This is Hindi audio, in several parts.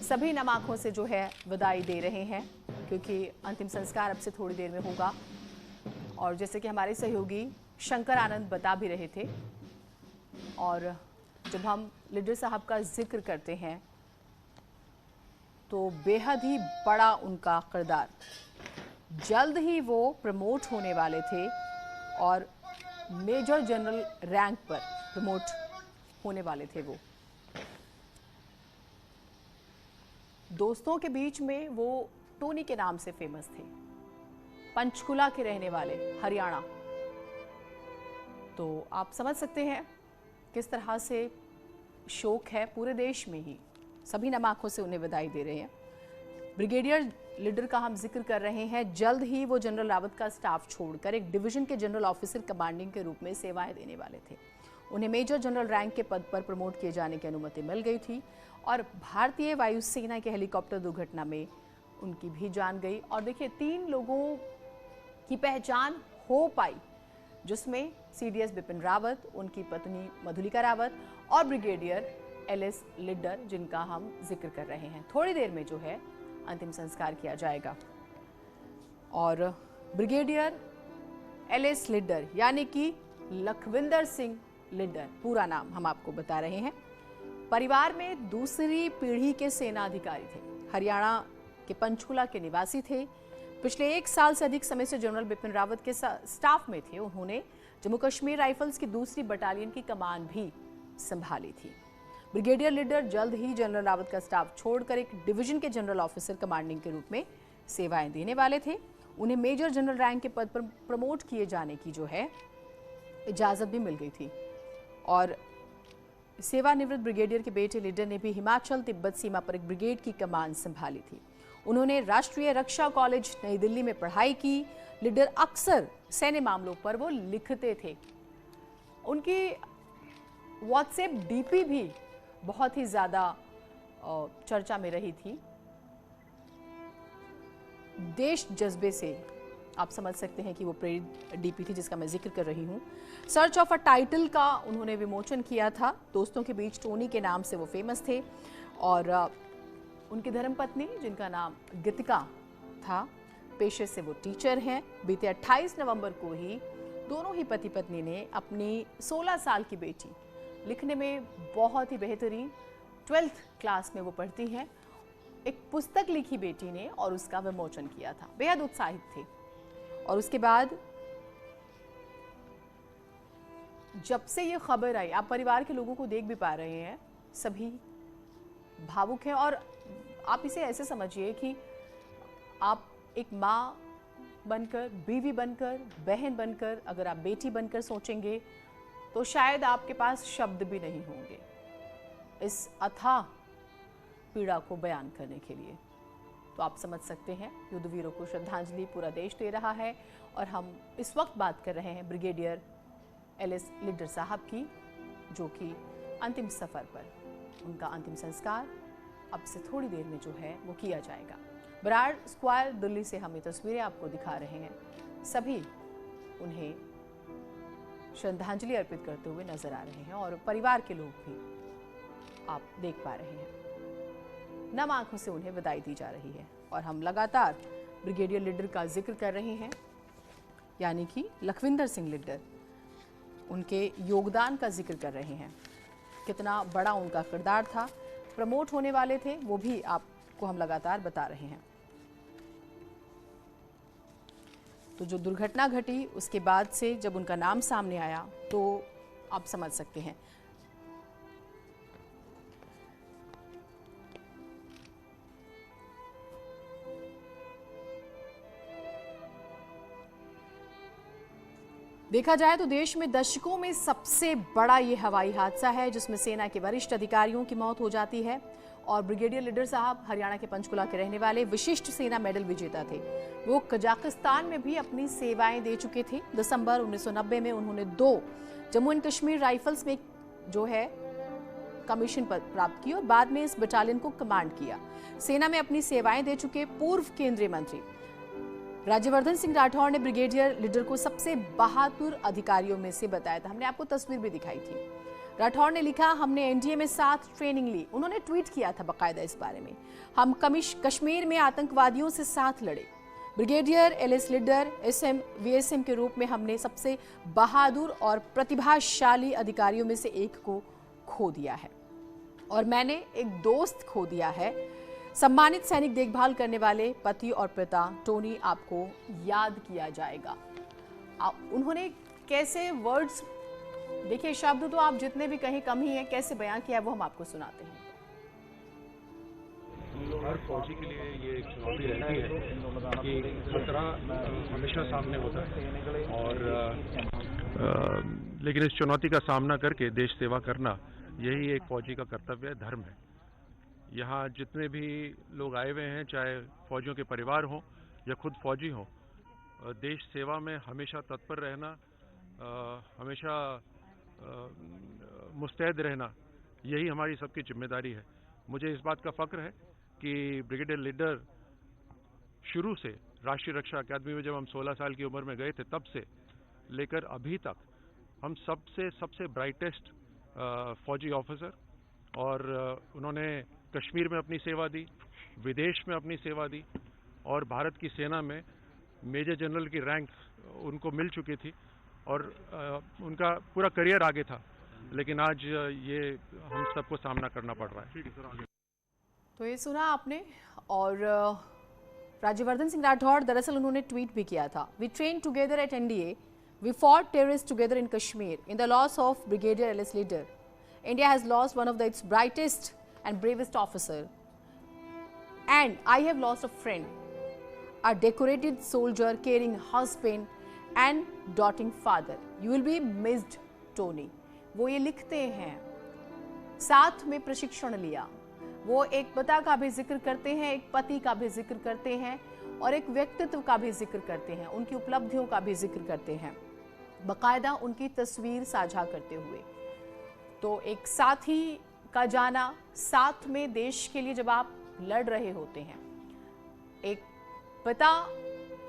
सभी नम आंखों से जो है विदाई दे रहे हैं, क्योंकि अंतिम संस्कार अब से थोड़ी देर में होगा। और जैसे कि हमारे सहयोगी शंकर आनंद बता भी रहे थे, और जब हम लीडर साहब का जिक्र करते हैं तो बेहद ही बड़ा उनका किरदार। जल्द ही वो प्रमोट होने वाले थे और मेजर जनरल रैंक पर प्रमोट होने वाले थे। वो दोस्तों के बीच में वो टोनी के नाम से फेमस थे, पंचकुला के रहने वाले, हरियाणा। तो आप समझ सकते हैं किस तरह से शोक है पूरे देश में ही। सभी नम आंखों से उन्हें विदाई दे रहे हैं। ब्रिगेडियर लीडर का हम जिक्र कर रहे हैं। जल्द ही वो जनरल रावत का स्टाफ छोड़कर एक डिवीजन के जनरल ऑफिसर कमांडिंग के रूप में सेवाएं देने वाले थे। उन्हें मेजर जनरल रैंक के पद पर प्रमोट किए जाने की अनुमति मिल गई थी और भारतीय वायुसेना के हेलीकॉप्टर दुर्घटना में उनकी भी जान गई। और देखिए, 3 लोगों की पहचान हो पाई, जिसमें सीडीएस बिपिन रावत, उनकी पत्नी मधुलिका रावत और ब्रिगेडियर एलएस लिड्डर, जिनका हम जिक्र कर रहे हैं। थोड़ी देर में जो है अंतिम संस्कार किया जाएगा। और ब्रिगेडियर एलएस लिड्डर यानी कि लखविंदर सिंह लिड्डर, पूरा नाम हम आपको बता रहे हैं, परिवार में दूसरी पीढ़ी के सेना अधिकारी थे। हरियाणा के पंचकुला के निवासी थे। पिछले 1 साल से अधिक समय से जनरल बिपिन रावत के स्टाफ में थे। उन्होंने जम्मू कश्मीर राइफल्स की 2री बटालियन की कमान भी संभाली थी। ब्रिगेडियर लीडर जल्द ही जनरल रावत का स्टाफ छोड़कर एक डिवीजन के जनरल ऑफिसर कमांडिंग के रूप में सेवाएं देने वाले थे। उन्हें मेजर जनरल रैंक के पद पर प्रमोट किए जाने की जो है इजाजत भी मिल गई थी। और सेवानिवृत्त ब्रिगेडियर के बेटे लीडर ने भी हिमाचल तिब्बत सीमा पर एक ब्रिगेड की कमान संभाली थी। उन्होंने राष्ट्रीय रक्षा कॉलेज नई दिल्ली में पढ़ाई की। लीडर अक्सर सैन्य मामलों पर वो लिखते थे। उनकी व्हाट्सएप डीपी भी बहुत ही ज्यादा चर्चा में रही थी। देश जज्बे से आप समझ सकते हैं कि वो प्रेरित डीपी थी जिसका मैं जिक्र कर रही हूँ। सर्च ऑफ अ टाइटल का उन्होंने विमोचन किया था। दोस्तों के बीच टोनी के नाम से वो फेमस थे। और उनकी धर्मपत्नी, जिनका नाम गीतिका था, पेशे से वो टीचर हैं। बीते 28 नवंबर को ही दोनों ही पति पत्नी ने अपनी 16 साल की बेटी, लिखने में बहुत ही बेहतरीन, 12th क्लास में वो पढ़ती हैं, एक पुस्तक लिखी बेटी ने और उसका विमोचन किया था। बेहद उत्साहित थे। और उसके बाद जब से ये खबर आई, आप परिवार के लोगों को देख भी पा रहे हैं, सभी भावुक हैं। और आप इसे ऐसे समझिए कि आप एक माँ बनकर, बीवी बनकर, बहन बनकर, अगर आप बेटी बनकर सोचेंगे तो शायद आपके पास शब्द भी नहीं होंगे इस अथाह पीड़ा को बयान करने के लिए। तो आप समझ सकते हैं, युद्धवीरों को श्रद्धांजलि पूरा देश दे रहा है। और हम इस वक्त बात कर रहे हैं ब्रिगेडियर एलएस लिड्डर साहब की, जो कि अंतिम सफर पर, उनका अंतिम संस्कार अब से थोड़ी देर में जो है वो किया जाएगा। बराड़ स्क्वायर दिल्ली से हम ये तस्वीरें आपको दिखा रहे हैं। सभी उन्हें श्रद्धांजलि अर्पित करते हुए नजर आ रहे हैं और परिवार के लोग भी आप देख पा रहे हैं। नम आंखों से उन्हें विदाई दी जा रही है। और हम लगातार ब्रिगेडियर लीडर का जिक्र कर रहे हैं, यानी कि लखविंदर सिंह लिड्डर, उनके योगदान का जिक्र कर रहे हैं। कितना बड़ा उनका किरदार था। प्रमोट होने वाले थे, वो भी आपको हम लगातार बता रहे हैं। तो जो दुर्घटना घटी उसके बाद से जब उनका नाम सामने आया तो आप समझ सकते हैं। देखा जाए तो देश में दशकों में सबसे बड़ा ये हवाई हादसा है, जिसमें सेना के वरिष्ठ अधिकारियों की मौत हो जाती है। और ब्रिगेडियर लीडर साहब हरियाणा के पंचकुला के रहने वाले विशिष्ट सेना मेडल विजेता थे। वो कजाकिस्तान में भी अपनी सेवाएं दे चुके थे। दिसंबर 1990 में उन्होंने 2 जम्मू एंड कश्मीर राइफल्स में जो है कमीशन प्राप्त की और बाद में इस बटालियन को कमांड किया। सेना में अपनी सेवाएं दे चुके पूर्व केंद्रीय मंत्री राज्यवर्धन सिंह राठौड़ ने ब्रिगेडियर लीडर को सबसे बहादुर अधिकारियों में से बताया था। हमने आपको तस्वीर भी दिखाई थी। राठौड़ ने लिखा, हमने एनडीए में साथ ट्रेनिंग ली। उन्होंने ट्वीट किया था बाकायदा इस बारे में। हम कश्मीर में आतंकवादियों से साथ लड़े। Brigadier LS Lidder SM VSM के रूप में हमने सबसे बहादुर और प्रतिभाशाली अधिकारियों में से एक को खो दिया है और मैंने एक दोस्त खो दिया है। सम्मानित सैनिक देखभाल करने वाले पति और पिता टोनी आपको याद किया जाएगा। उन्होंने कैसे वर्ड्स, देखिए शब्द तो आप जितने भी कहीं कम ही हैं, कैसे बयां किया वो हम आपको सुनाते हैं। हर फौजी के लिए ये एक चुनौती रहती है कि खतरा हमेशा सामने होता है और लेकिन इस चुनौती का सामना करके देश सेवा करना यही एक फौजी का कर्तव्य है, धर्म है। यहाँ जितने भी लोग आए हुए हैं, चाहे फौजियों के परिवार हों या खुद फौजी हों, देश सेवा में हमेशा तत्पर रहना, हमेशा मुस्तैद रहना, यही हमारी सबकी जिम्मेदारी है। मुझे इस बात का फक्र है कि ब्रिगेडियर लीडर शुरू से राष्ट्रीय रक्षा अकादमी में जब हम 16 साल की उम्र में गए थे तब से लेकर अभी तक हम सबसे ब्राइटेस्ट फौजी ऑफिसर, और उन्होंने कश्मीर में अपनी सेवा दी, विदेश में अपनी सेवा दी और भारत की सेना में मेजर जनरल की रैंक उनको मिल चुकी थी और उनका पूरा करियर आगे था, लेकिन आज ये हम सबको सामना करना पड़ रहा है। तो ये सुना आपने। और राज्यवर्धन सिंह राठौड़, दरअसल उन्होंने ट्वीट भी किया था, we train together at NDA, we fought terrorist together in Kashmir, in the loss of brigadier LS Lidder, India has lost one of its brightest and bravest officer, and I have lost a friend, a decorated soldier, caring husband and doting father. You will be missed, Tony. वो ये लिखते हैं, साथ में प्रशिक्षण लिया। वो एक पिता का भी जिक्र करते हैं, एक पति का भी जिक्र करते हैं और एक व्यक्तित्व का भी जिक्र करते हैं, उनकी उपलब्धियों का भी जिक्र करते हैं, बाकायदा उनकी तस्वीर साझा करते हुए। तो एक साथी का जाना, साथ में देश के लिए जब आप लड़ रहे होते हैं, एक पिता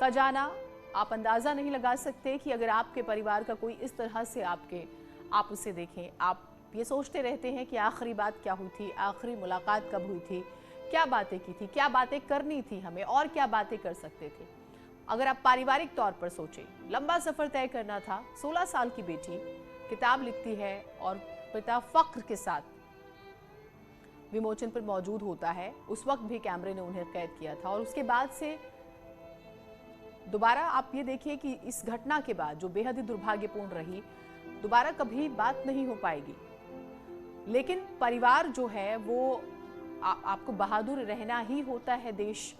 का जाना, आप अंदाज़ा नहीं लगा सकते कि अगर आपके परिवार का कोई इस तरह से आप उसे देखें, आप ये सोचते रहते हैं कि आखिरी बात क्या हुई थी, आखिरी मुलाकात कब हुई थी, क्या बातें की थी, क्या बातें करनी थी हमें और क्या बातें कर सकते थे। अगर आप पारिवारिक तौर पर सोचें, लंबा सफ़र तय करना था, 16 साल की बेटी किताब लिखती है और पिता फख्र के साथ विमोचन पर मौजूद होता है। उस वक्त भी कैमरे ने उन्हें कैद किया था और उसके बाद से दोबारा आप ये देखिए कि इस घटना के बाद जो बेहद ही दुर्भाग्यपूर्ण रही, दोबारा कभी बात नहीं हो पाएगी। लेकिन परिवार जो है वो आपको बहादुर रहना ही होता है देश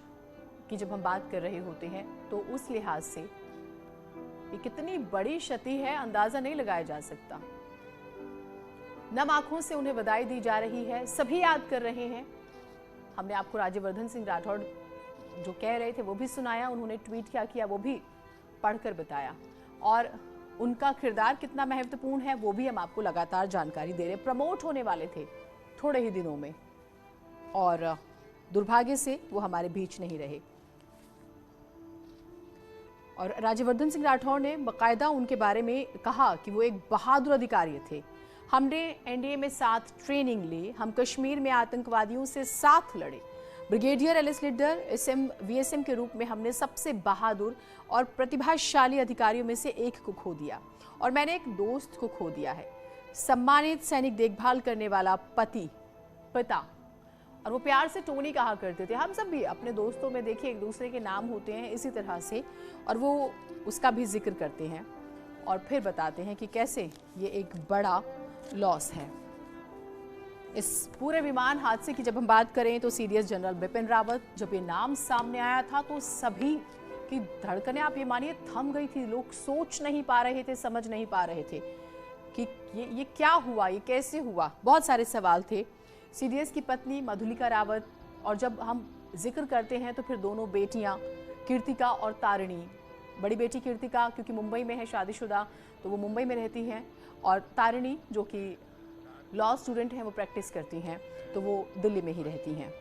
की जब हम बात कर रहे होते हैं। तो उस लिहाज से ये कितनी बड़ी क्षति है, अंदाजा नहीं लगाया जा सकता। नम आंखों से उन्हें बधाई दी जा रही है, सभी याद कर रहे हैं। हमने आपको राज्यवर्धन सिंह राठौड़ जो कह रहे थे वो भी सुनाया, उन्होंने ट्वीट क्या किया वो भी पढ़कर बताया और उनका किरदार कितना महत्वपूर्ण है वो भी हम आपको लगातार जानकारी दे रहे हैं। प्रमोट होने वाले थे थोड़े ही दिनों में और दुर्भाग्य से वो हमारे बीच नहीं रहे। और राज्यवर्धन सिंह राठौड़ ने बाकायदा उनके बारे में कहा कि वो एक बहादुर अधिकारी थे। हमने एनडीए में साथ ट्रेनिंग ली, हम कश्मीर में आतंकवादियों से साथ लड़े। Brigadier LS Lidder SM VSM के रूप में हमने सबसे बहादुर और प्रतिभाशाली अधिकारियों में से एक को खो दिया और मैंने एक दोस्त को खो दिया है। सम्मानित सैनिक देखभाल करने वाला पति, पिता, और वो प्यार से टोनी कहा करते थे। हम सब भी अपने दोस्तों में देखिए एक दूसरे के नाम होते हैं इसी तरह से, और वो उसका भी जिक्र करते हैं और फिर बताते हैं कि कैसे ये एक बड़ा लॉस है। इस पूरे विमान हादसे की जब हम बात करें तो सीडीएस जनरल बिपिन रावत, जब ये नाम सामने आया था तो सभी की धड़कनें आप ये मानिए थम गई थी। लोग सोच नहीं पा रहे थे, समझ नहीं पा रहे थे कि ये क्या हुआ, ये कैसे हुआ। बहुत सारे सवाल थे। सीडीएस की पत्नी मधुलिका रावत, और जब हम जिक्र करते हैं तो फिर दोनों बेटियां कीर्तिका और तारिणी। बड़ी बेटी कीर्तिका क्योंकि मुंबई में है, शादीशुदा, तो वो मुंबई में रहती हैं, और तारिणी जो कि लॉ स्टूडेंट हैं, वो प्रैक्टिस करती हैं, तो वो दिल्ली में ही रहती हैं।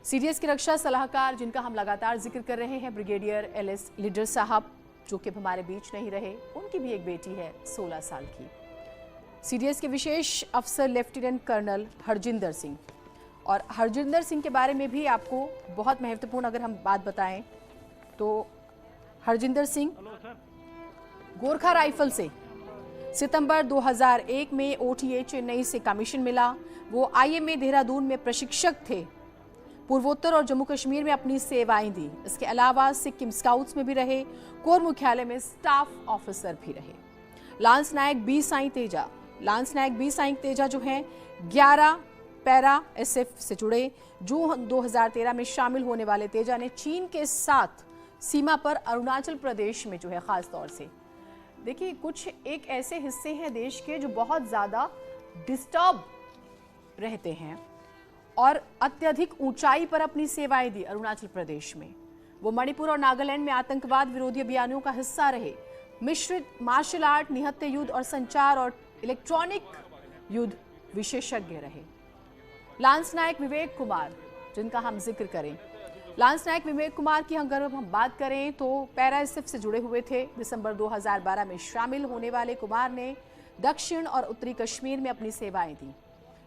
सीडीएस के रक्षा सलाहकार जिनका हम लगातार जिक्र कर रहे हैं, ब्रिगेडियर एलएस लीडर साहब, जो कि हमारे बीच नहीं रहे, उनकी भी एक बेटी है 16 साल की। सीडीएस के विशेष अफसर लेफ्टिनेंट कर्नल हरजिंदर सिंह। और हरजिंदर सिंह के बारे में भी आपको बहुत महत्वपूर्ण अगर हम बात बताएं तो हरजिंदर सिंह गोरखा राइफल से सितंबर 2001 में ओटीए चेन्नई से कमीशन मिला। वो आईएमए देहरादून में प्रशिक्षक थे। पूर्वोत्तर और जम्मू कश्मीर में अपनी सेवाएं दी। इसके अलावा सिक्किम स्काउट्स में भी रहे। कोर मुख्यालय में स्टाफ ऑफिसर भी रहे। लांस नायक बी साईं तेजा जो हैं 11 पैरा एसएफ से जुड़े। जून 2013 में शामिल होने वाले तेजा ने चीन के साथ सीमा पर अरुणाचल प्रदेश में जो है खास तौर से देखिए कुछ एक ऐसे हिस्से हैं देश के जो बहुत ज्यादा डिस्टर्ब रहते हैं और अत्यधिक ऊंचाई पर अपनी सेवाएं दी। अरुणाचल प्रदेश में वो मणिपुर और नागालैंड में आतंकवाद विरोधी अभियानों का हिस्सा रहे। मिश्रित मार्शल आर्ट, निहत्थे युद्ध और संचार और इलेक्ट्रॉनिक युद्ध विशेषज्ञ रहे। लांस नायक विवेक कुमार जिनका हम जिक्र करें, लांस नायक विवेक कुमार की अगर हम बात करें तो पैरा एसएफ से जुड़े हुए थे। दिसंबर 2012 में शामिल होने वाले कुमार ने दक्षिण और उत्तरी कश्मीर में अपनी सेवाएं दी।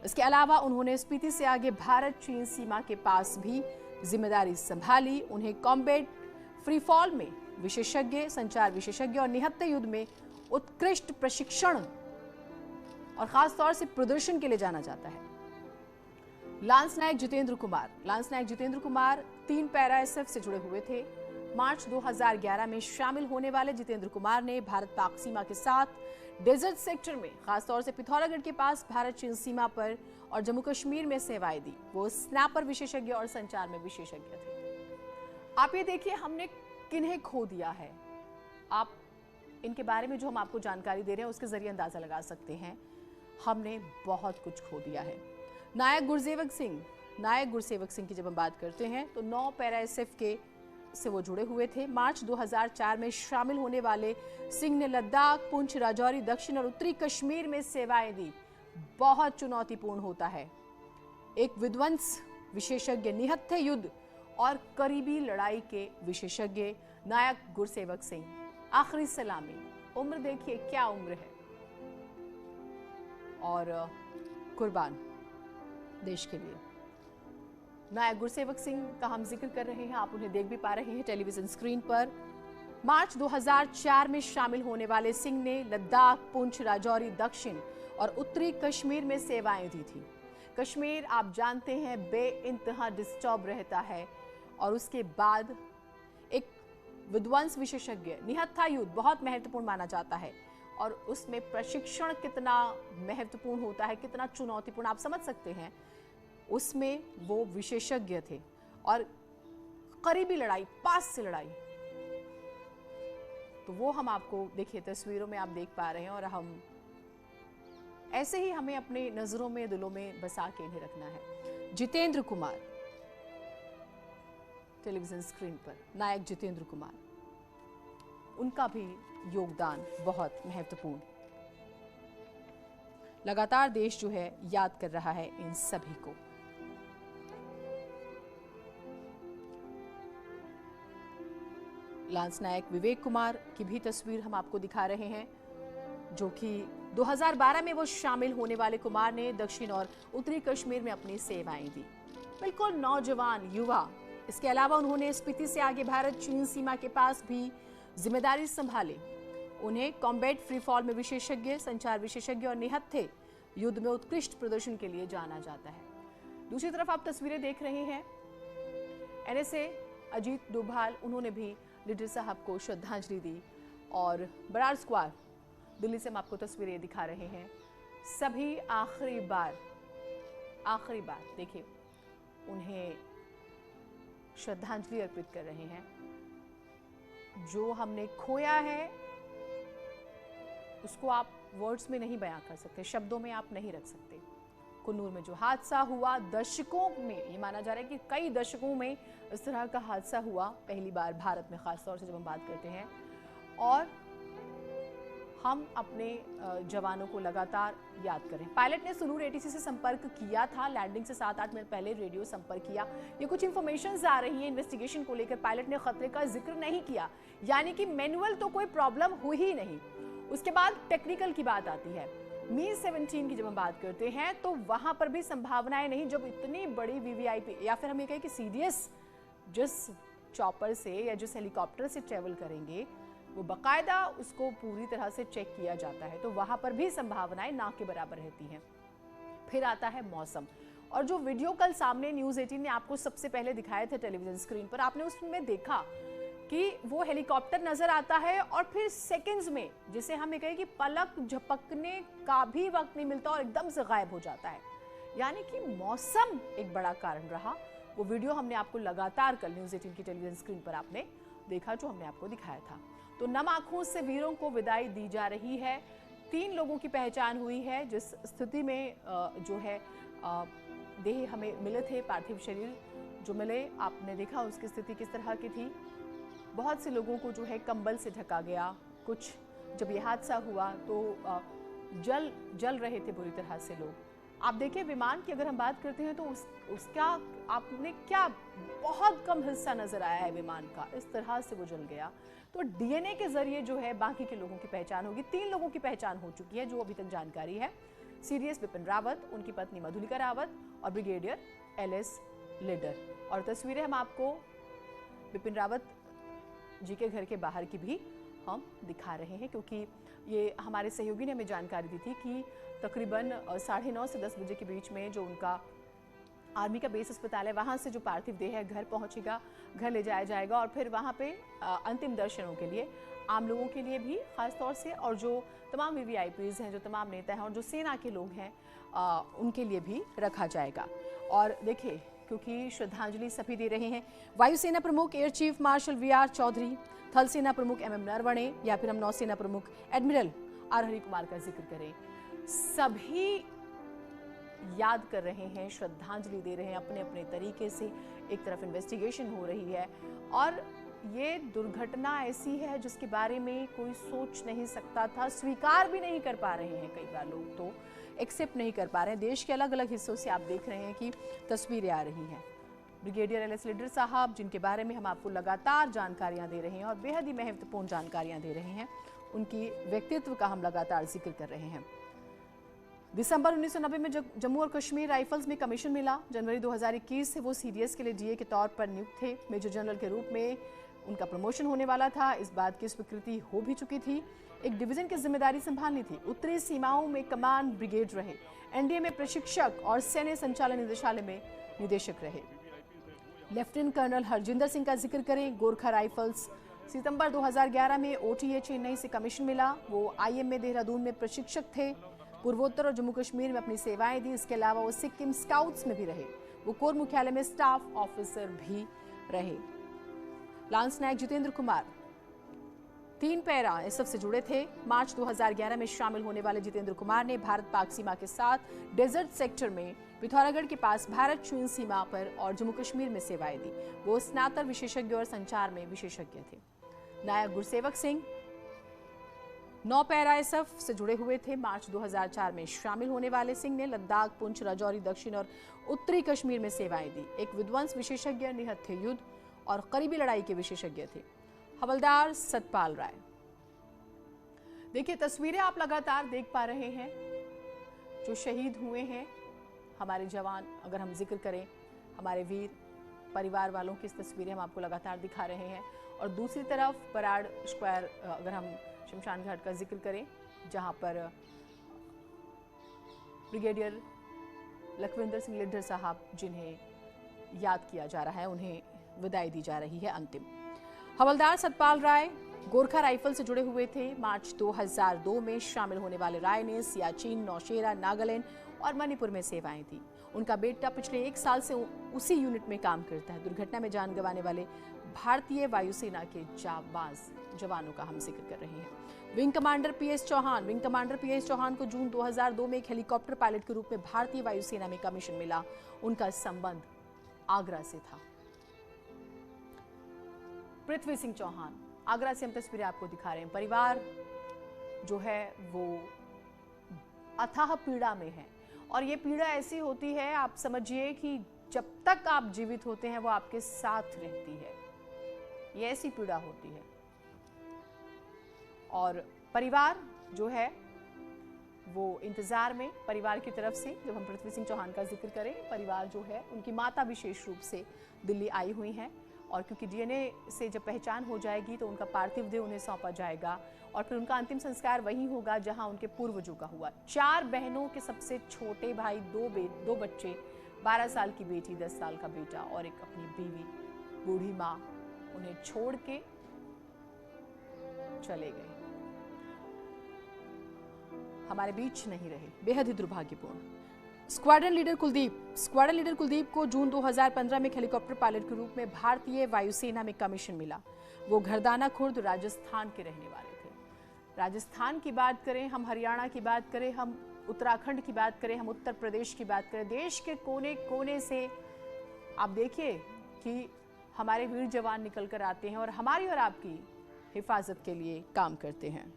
इसके अलावा उन्होंने स्पीति से आगे भारत चीन सीमा के पास भी जिम्मेदारी संभाली। उन्हें कॉम्बैट फ्री फॉल में विशेषज्ञ, संचार विशेषज्ञ और निहत्थे युद्ध में उत्कृष्ट प्रशिक्षण और खास तौर से प्रदर्शन के लिए जाना जाता है। लांस नायक जितेंद्र कुमार 3 पैरा एसएफ से जुड़े हुए थे। मार्च 2011 में शामिल होने वाले जितेंद्र कुमार ने भारत पाक सीमा के साथ डेजर्ट सेक्टर में खासतौर से पिथौरागढ़ के पास भारत चीन सीमा पर और जम्मू कश्मीर में सेवाएं दी। वो स्नैपर विशेषज्ञ और संचार में विशेषज्ञ थे। आप ये देखिए हमने किन्हें खो दिया है। आप इनके बारे में जो हम आपको जानकारी दे रहे हैं उसके जरिए अंदाजा लगा सकते हैं हमने बहुत कुछ खो दिया है। नायक गुरसेवक सिंह की जब हम बात करते हैं तो 9 पैरा एसएफ के से वो जुड़े हुए थे। मार्च 2004 में शामिल होने वाले सिंह ने लद्दाख, पुंछ, राजौरी, दक्षिण और उत्तरी कश्मीर में सेवाएं दी। बहुत चुनौतीपूर्ण होता है। एक विध्वंस विशेषज्ञ, निहत्थे युद्ध और करीबी लड़ाई के विशेषज्ञ नायक गुरसेवक सिंह। आखिरी सलामी, उम्र देखिए क्या उम्र है और कुर्बान देश के लिए। नायक गुरसेवक सिंह का हम जिक्र कर रहे हैं, आप उन्हें देख भी पा रहे हैं टेलीविजन स्क्रीन पर। मार्च 2004 में शामिल होने वाले सिंह ने लद्दाख, पुंछ, राजौरी, दक्षिण और उत्तरी कश्मीर में सेवाएं दी थी। कश्मीर आप जानते हैं बेइंतहा डिस्टर्ब रहता है और उसके बाद एक विध्वंस विशेषज्ञ, निहत्था युद्ध बहुत महत्वपूर्ण माना जाता है और उसमें प्रशिक्षण कितना महत्वपूर्ण होता है, कितना चुनौतीपूर्ण आप समझ सकते हैं। उसमें वो विशेषज्ञ थे और करीबी लड़ाई, पास से लड़ाई, तो वो हम आपको देखिए तस्वीरों में आप देख पा रहे हैं और हम ऐसे ही हमें अपने नजरों में, दिलों में बसा के इन्हें रखना है। जितेंद्र कुमार टेलीविजन स्क्रीन पर, नायक जितेंद्र कुमार, उनका भी योगदान बहुत महत्वपूर्ण। लगातार देश जो है याद कर रहा है इन सभी को। लांस नायक विवेक कुमार की भी तस्वीर हम आपको दिखा रहे हैं जो कि 2012 में वो शामिल होने वाले कुमार ने दक्षिण और उत्तरी कश्मीर में अपनी सेवाएं दी। बिल्कुल नौजवान युवा। इसके अलावा उन्होंने स्पीति से आगे भारत चीन सीमा के पास भी जिम्मेदारी संभाली। उन्हें कॉम्बैट फ्री फॉल में विशेषज्ञ, संचार विशेषज्ञ और निहत्थे युद्ध में उत्कृष्ट प्रदर्शन के लिए जाना जाता है। दूसरी तरफ आप तस्वीरें देख रहे हैं एनएसए अजीत डोभाल, उन्होंने भी लीडर साहब को श्रद्धांजलि दी और बरार स्क्वायर दिल्ली से हम आपको तस्वीरें दिखा रहे हैं। सभी आखिरी बार देखिए उन्हें श्रद्धांजलि अर्पित कर रहे हैं। जो हमने खोया है उसको आप वर्ड्स में नहीं बयां कर सकते, शब्दों में आप नहीं रख सकते। कुन्नूर में जो हादसा हुआ, दशकों में, ये माना जा रहा है कि कई दशकों में इस तरह का हादसा हुआ, पहली बार भारत में खास तौर से जब हम बात करते हैं। और हम अपने जवानों को लगातार याद करें। पायलट ने सुलूर एटीसी से संपर्क किया था, लैंडिंग से 7-8 मिनट पहले रेडियो संपर्क किया। ये कुछ इंफॉर्मेशंस आ रही हैं इन्वेस्टिगेशन को लेकर। पायलट ने खतरे का जिक्र नहीं किया, यानी कि मैनुअल तो कोई प्रॉब्लम हुई ही नहीं। उसके बाद टेक्निकल की बात आती है। मी-17 की जब हम बात करते हैं तो वहां पर भी संभावनाएं नहीं, जब इतनी बड़ी वीवीआईपी या फिर हम ये कहें कि सीडीएस जिस चॉपर से या जिस हेलीकॉप्टर से ट्रेवल करेंगे वो बाकायदा उसको पूरी तरह से चेक किया जाता है, तो वहां पर भी संभावनाएं ना के बराबर रहती हैं। फिर आता है मौसम, और जो वीडियो कल सामने न्यूज़ 18 ने आपको सबसे पहले दिखाए थे टेलीविजन स्क्रीन पर, आपने उसमें देखा कि वो हेलीकॉप्टर नजर आता है और फिर सेकंड्स में, जिसे हम ये कहें कि पलक झपकने का भी वक्त नहीं मिलता और एकदम से गायब हो जाता है। यानी कि मौसम एक बड़ा कारण रहा। वो वीडियो हमने आपको लगातार कल न्यूज़ 18 की टेलीविजन स्क्रीन पर आपने देखा, जो हमने आपको दिखाया था। तो नम आंखों से वीरों को विदाई दी जा रही है। 3 लोगों की पहचान हुई है जिस स्थिति में जो है देह हमें मिले थे, पार्थिव शरीर जो मिले, आपने देखा उसकी स्थिति किस तरह की थी। बहुत से लोगों को जो है कंबल से ढका गया। कुछ जब ये हादसा हुआ तो जल रहे थे बुरी तरह से लोग। आप देखिए विमान की अगर हम बात करते हैं तो उसका आपने क्या बहुत कम हिस्सा नजर आया है विमान का, इस तरह से वो जल गया। तो डीएनए के जरिए जो है बाकी के लोगों की पहचान होगी। 3 लोगों की पहचान हो चुकी है जो अभी तक जानकारी है। सीडीएस बिपिन रावत, उनकी पत्नी मधुलिका रावत और ब्रिगेडियर एलएस लीडर। और तस्वीरें हम आपको बिपिन रावत जी के घर के बाहर की भी हम दिखा रहे हैं, क्योंकि ये हमारे सहयोगी ने हमें जानकारी दी थी कि तकरीबन 9:30 से 10 बजे के बीच में जो उनका आर्मी का बेस अस्पताल है वहाँ से जो पार्थिव देह है घर पहुँचेगा, घर ले जाया जाएगा और फिर वहाँ पे अंतिम दर्शनों के लिए आम लोगों के लिए भी खास तौर से, और जो तमाम वीवीआईपीज हैं, जो तमाम नेता हैं और जो सेना के लोग हैं उनके लिए भी रखा जाएगा। और देखिए क्योंकि श्रद्धांजलि सभी दे रहे हैं, वायुसेना प्रमुख air chief marshal VR Chaudhari, थल सेना प्रमुख एमएम नरवणे या फिर हम नौसेना प्रमुख एडमिरल आर हरि कुमार का जिक्र करें, सभी याद कर रहे हैं, श्रद्धांजलि दे रहे हैं अपने अपने तरीके से। एक तरफ इन्वेस्टिगेशन हो रही है और ये दुर्घटना ऐसी है जिसके बारे में कोई सोच नहीं सकता था, स्वीकार भी नहीं कर पा रहे हैं कई बार लोग, तो एक्सेप्ट नहीं कर पा रहे हैं। देश के अलग अलग हिस्सों से आप देख रहे हैं कि तस्वीरें आ रही हैं। ब्रिगेडियर एलएस लीडर साहब, जिनके बारे में हम आपको लगातार जानकारियां दे रहे हैं और बेहद ही महत्वपूर्ण जानकारियां दे रहे हैं, उनकी व्यक्तित्व का हम लगातार जिक्र कर रहे हैं। दिसंबर 1990 में जब जम्मू और कश्मीर राइफल्स में कमीशन मिला, जनवरी 2021 से वो सीडीएस के लिए डीए के तौर पर नियुक्त थे। मेजर जनरल के रूप में उनका प्रमोशन होने वाला था, इस बात की स्वीकृति हो भी चुकी थी। एक डिवीजन की जिम्मेदारी संभालनी थी, उत्तरी सीमाओं में कमान ब्रिगेड रहे, एनडीए में प्रशिक्षक और सैन्य संचालन निदेशालय में निदेशक रहे। लेफ्टिनेंट कर्नल हरजिंदर सिंह का जिक्र करें, गोरखा राइफल्स, सितंबर 2011 में ओटीए चेन्नई से कमीशन मिला, वो आईएमए देहरादून में प्रशिक्षक थे। पूर्वोत्तर और जम्मू कश्मीर में अपनी सेवाएं दी, इसके अलावा वो सिक्किम स्काउट्स में भी रहे, वो कोर मुख्यालय में स्टाफ ऑफिसर भी रहे। लांस नायक जितेंद्र कुमार 3 पैरा एसएफ से जुड़े थे। मार्च 2011 में शामिल होने वाले जितेंद्र कुमार ने भारत पाक सीमा के साथ डेजर्ट सेक्टर में पिथौरागढ़ के पास भारत चीन सीमा पर और जम्मू कश्मीर में सेवाएं दी। वो स्नातक विशेषज्ञ और संचार में विशेषज्ञ थे। नायक गुरसेवक सिंह 9 पैरा एसएफ से जुड़े हुए थे। मार्च 2004 में शामिल होने वाले सिंह ने लद्दाख, पुंछ, राजौरी, दक्षिण और उत्तरी कश्मीर में सेवाएं दी। एक विध्वंस विशेषज्ञ, निहत्थ युद्ध और करीबी लड़ाई के विशेषज्ञ थे। हवलदार सतपाल राय, देखिए तस्वीरें आप लगातार देख पा रहे हैं, जो शहीद हुए हैं हमारे जवान, अगर हम जिक्र करें हमारे वीर परिवार वालों की तस्वीरें हम आपको लगातार दिखा रहे हैं। और दूसरी तरफ पराड स्क्वायर, अगर हम शमशान घाट का जिक्र करें, जहां पर ब्रिगेडियर लखविंदर सिंह लिड्ढर साहब जिन्हें याद किया जा रहा है, उन्हें विदाई दी जा रही है अंतिम। हवलदार सतपाल राय गोरखा राइफल से जुड़े हुए थे। मार्च 2002 में शामिल होने वाले राय ने सियाचिन, नौशेरा, नागालैंड और मणिपुर में सेवाएं दी। उनका बेटा पिछले 1 साल से उसी यूनिट में काम करता है। दुर्घटना में जान गंवाने वाले भारतीय वायुसेना के जाबाज जवानों का हम जिक्र कर रहे हैं। विंग कमांडर पीएस चौहान को जून 2002 में एक हेलीकॉप्टर पायलट के रूप में भारतीय वायुसेना में कमीशन मिला। उनका संबंध आगरा से था। पृथ्वी सिंह चौहान, आगरा से हम तस्वीरें आपको दिखा रहे हैं। परिवार जो है वो अथाह पीड़ा में है, और ये पीड़ा ऐसी होती है, आप समझिए कि जब तक आप जीवित होते हैं वो आपके साथ रहती है, ये ऐसी पीड़ा होती है। और परिवार जो है वो इंतज़ार में परिवार की तरफ से। जब हम पृथ्वी सिंह चौहान का जिक्र करें, परिवार जो है उनकी माता विशेष रूप से दिल्ली आई हुई हैं और क्योंकि डीएनए से जब पहचान हो जाएगी तो उनका पार्थिव देह उन्हें सौंपा जाएगा और फिर उनका अंतिम संस्कार वहीं होगा जहां उनके पूर्वजों का हुआ। 4 बहनों के सबसे छोटे भाई, 2 बच्चे, 12 साल की बेटी, 10 साल का बेटा और एक अपनी बीवी, बूढ़ी माँ उन्हें छोड़ के चले गए, हमारे बीच नहीं रहे। बेहद ही दुर्भाग्यपूर्ण। स्क्वाड्रन लीडर कुलदीप को जून 2015 में हेलीकॉप्टर पायलट के रूप में भारतीय वायुसेना में कमीशन मिला। वो घरदाना खुर्द राजस्थान के रहने वाले थे। राजस्थान की बात करें, हम हरियाणा की बात करें, हम उत्तराखंड की बात करें, हम उत्तर प्रदेश की बात करें, देश के कोने कोने से आप देखिए कि हमारे वीर जवान निकल कर आते हैं और हमारी और आपकी हिफाजत के लिए काम करते हैं।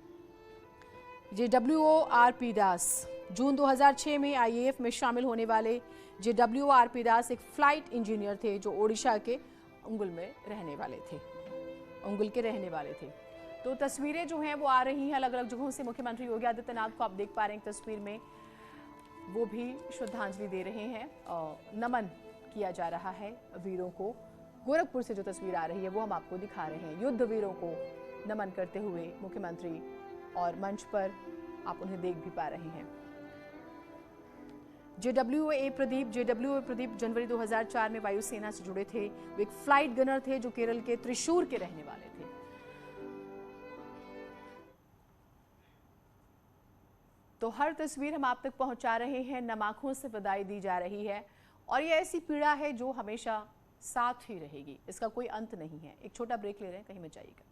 JWO-RP दास, जून 2006 में IAF में शामिल होने वाले JWO-RP दास एक फ्लाइट इंजीनियर थे जो ओडिशा के उंगुल के रहने वाले थे। तो तस्वीरें जो हैं वो आ रही हैं अलग अलग जगहों से। मुख्यमंत्री योगी आदित्यनाथ को आप देख पा रहे हैं तस्वीर में, वो भी श्रद्धांजलि दे रहे हैं, नमन किया जा रहा है वीरों को। गोरखपुर से जो तस्वीर आ रही है वो हम आपको दिखा रहे हैं, युद्ध वीरों को नमन करते हुए मुख्यमंत्री, और मंच पर आप उन्हें देख भी पा रहे हैं। JWO प्रदीप जनवरी 2004 में वायुसेना से जुड़े थे। वो एक फ्लाइट गनर थे जो केरल के त्रिशूर के रहने वाले थे। तो हर तस्वीर हम आप तक पहुंचा रहे हैं, नम आंखों से विदाई दी जा रही है और ये ऐसी पीड़ा है जो हमेशा साथ ही रहेगी, इसका कोई अंत नहीं है। एक छोटा ब्रेक ले रहे हैं, कहीं मत जाइएगा।